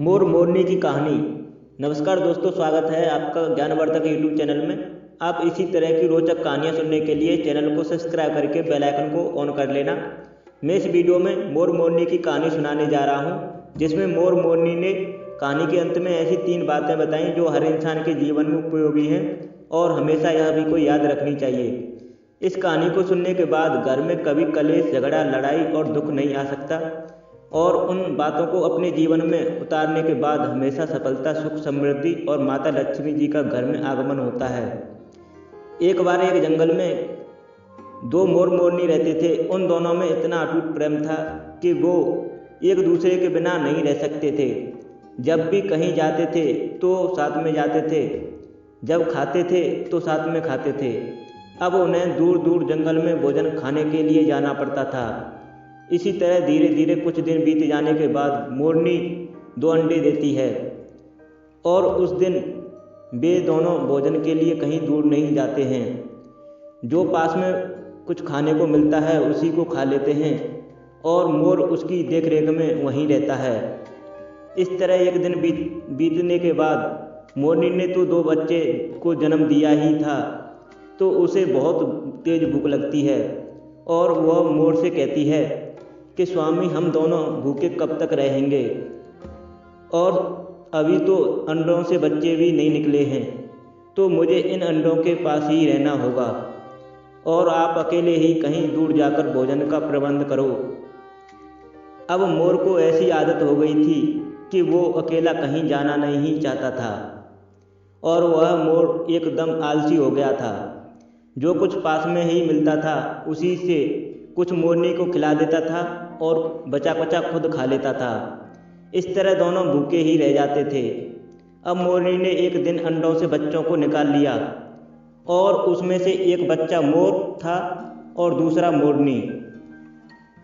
मोर मोरनी की कहानी। नमस्कार दोस्तों, स्वागत है आपका ज्ञानवर्धक यूट्यूब चैनल में। आप इसी तरह की रोचक कहानियाँ सुनने के लिए चैनल को सब्सक्राइब करके बेल आइकन को ऑन कर लेना। मैं इस वीडियो में मोर मोरनी की कहानी सुनाने जा रहा हूँ, जिसमें मोर मोरनी ने कहानी के अंत में ऐसी 3 बातें बताई जो हर इंसान के जीवन में उपयोगी हैं और हमेशा यह भी को याद रखनी चाहिए। इस कहानी को सुनने के बाद घर में कभी कलेश, झगड़ा, लड़ाई और दुख नहीं आ सकता और उन बातों को अपने जीवन में उतारने के बाद हमेशा सफलता, सुख, समृद्धि और माता लक्ष्मी जी का घर में आगमन होता है। एक बार एक जंगल में 2 मोर मोरनी रहते थे। उन दोनों में इतना अटूट प्रेम था कि वो एक दूसरे के बिना नहीं रह सकते थे। जब भी कहीं जाते थे तो साथ में जाते थे, जब खाते थे तो साथ में खाते थे। अब उन्हें दूर दूर जंगल में भोजन खाने के लिए जाना पड़ता था। इसी तरह धीरे धीरे कुछ दिन बीत जाने के बाद मोरनी 2 अंडे देती है और उस दिन वे दोनों भोजन के लिए कहीं दूर नहीं जाते हैं। जो पास में कुछ खाने को मिलता है उसी को खा लेते हैं और मोर उसकी देखरेख में वहीं रहता है। इस तरह एक दिन बीतने के बाद मोरनी ने तो 2 बच्चे को जन्म दिया ही था, तो उसे बहुत तेज भूख लगती है और वह मोर से कहती है कि स्वामी, हम दोनों भूखे कब तक रहेंगे और अभी तो अंडों से बच्चे भी नहीं निकले हैं, तो मुझे इन अंडों के पास ही रहना होगा और आप अकेले ही कहीं दूर जाकर भोजन का प्रबंध करो। अब मोर को ऐसी आदत हो गई थी कि वो अकेला कहीं जाना नहीं चाहता था और वह मोर एकदम आलसी हो गया था। जो कुछ पास में ही मिलता था उसी से कुछ मोरनी को खिला देता था और बचा बचा खुद खा लेता था। इस तरह दोनों भूखे ही रह जाते थे। अब मोरनी ने एक दिन अंडों से बच्चों को निकाल लिया और उसमें से एक बच्चा मोर था और दूसरा मोरनी।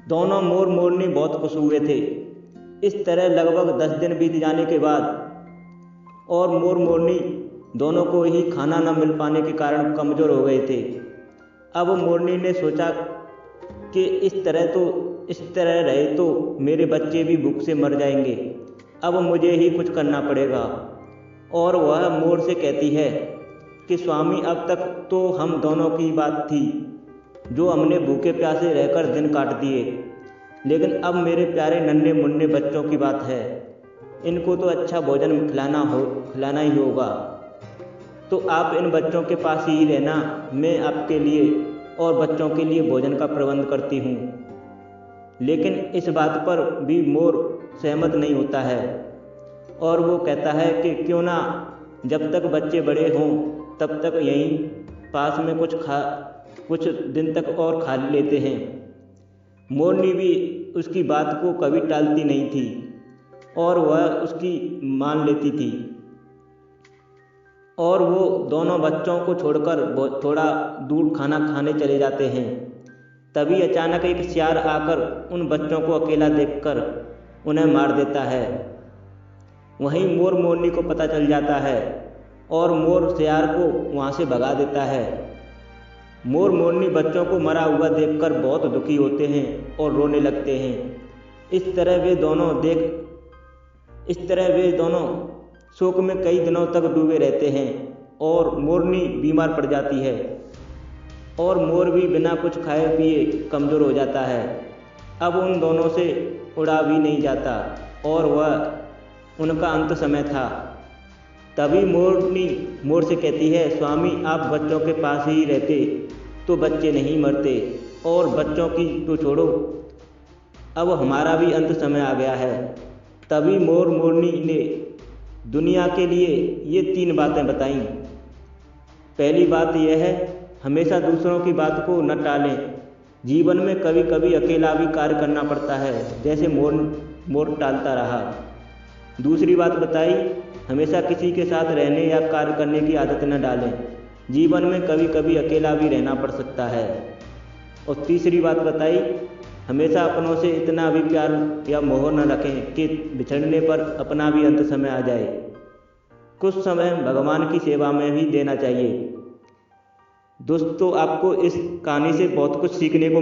दोनों मोर मोरनी बहुत खुश हुए थे। इस तरह लगभग 10 दिन बीत जाने के बाद और मोर मोरनी दोनों को ही खाना न मिल पाने के कारण कमज़ोर हो गए थे। अब मोरनी ने सोचा कि इस तरह रहे तो मेरे बच्चे भी भूख से मर जाएंगे। अब मुझे ही कुछ करना पड़ेगा। और वह मोर से कहती है कि स्वामी, अब तक तो हम दोनों की बात थी जो हमने भूखे प्यासे रहकर दिन काट दिए, लेकिन अब मेरे प्यारे नन्हे मुन्ने बच्चों की बात है। इनको तो अच्छा भोजन खिलाना ही होगा, तो आप इन बच्चों के पास ही रहना। मैं आपके लिए और बच्चों के लिए भोजन का प्रबंध करती हूँ। लेकिन इस बात पर भी मोर सहमत नहीं होता है और वो कहता है कि क्यों ना जब तक बच्चे बड़े हों तब तक यहीं पास में कुछ दिन तक और खा लेते हैं। मोरनी भी उसकी बात को कभी टालती नहीं थी और वह उसकी मान लेती थी और वो दोनों बच्चों को छोड़कर थोड़ा दूर खाना खाने चले जाते हैं। तभी अचानक एक सियार आकर उन बच्चों को अकेला देखकर उन्हें मार देता है। वहीं मोर मोरनी को पता चल जाता है और मोर सियार को वहाँ से भगा देता है। मोर मोरनी बच्चों को मरा हुआ देखकर बहुत दुखी होते हैं और रोने लगते हैं। इस तरह वे दोनों शोक में कई दिनों तक डूबे रहते हैं और मोरनी बीमार पड़ जाती है और मोर भी बिना कुछ खाए पिए कमज़ोर हो जाता है। अब उन दोनों से उड़ा भी नहीं जाता और वह उनका अंत समय था। तभी मोरनी मोर से कहती है, स्वामी, आप बच्चों के पास ही रहते तो बच्चे नहीं मरते और बच्चों की तो छोड़ो, अब हमारा भी अंत समय आ गया है। तभी मोर मोरनी ने दुनिया के लिए ये 3 बातें बताईं। पहली बात यह है, हमेशा दूसरों की बात को न टालें। जीवन में कभी कभी अकेला भी कार्य करना पड़ता है, जैसे मोर टालता रहा। दूसरी बात बताई, हमेशा किसी के साथ रहने या कार्य करने की आदत न डालें। जीवन में कभी कभी अकेला भी रहना पड़ सकता है। और तीसरी बात बताई, हमेशा अपनों से इतना भी प्यार या मोह न रखें कि बिछड़ने पर अपना भी अंत समय आ जाए। कुछ समय भगवान की सेवा में भी देना चाहिए। दोस्तों, आपको इस कहानी से बहुत कुछ सीखने को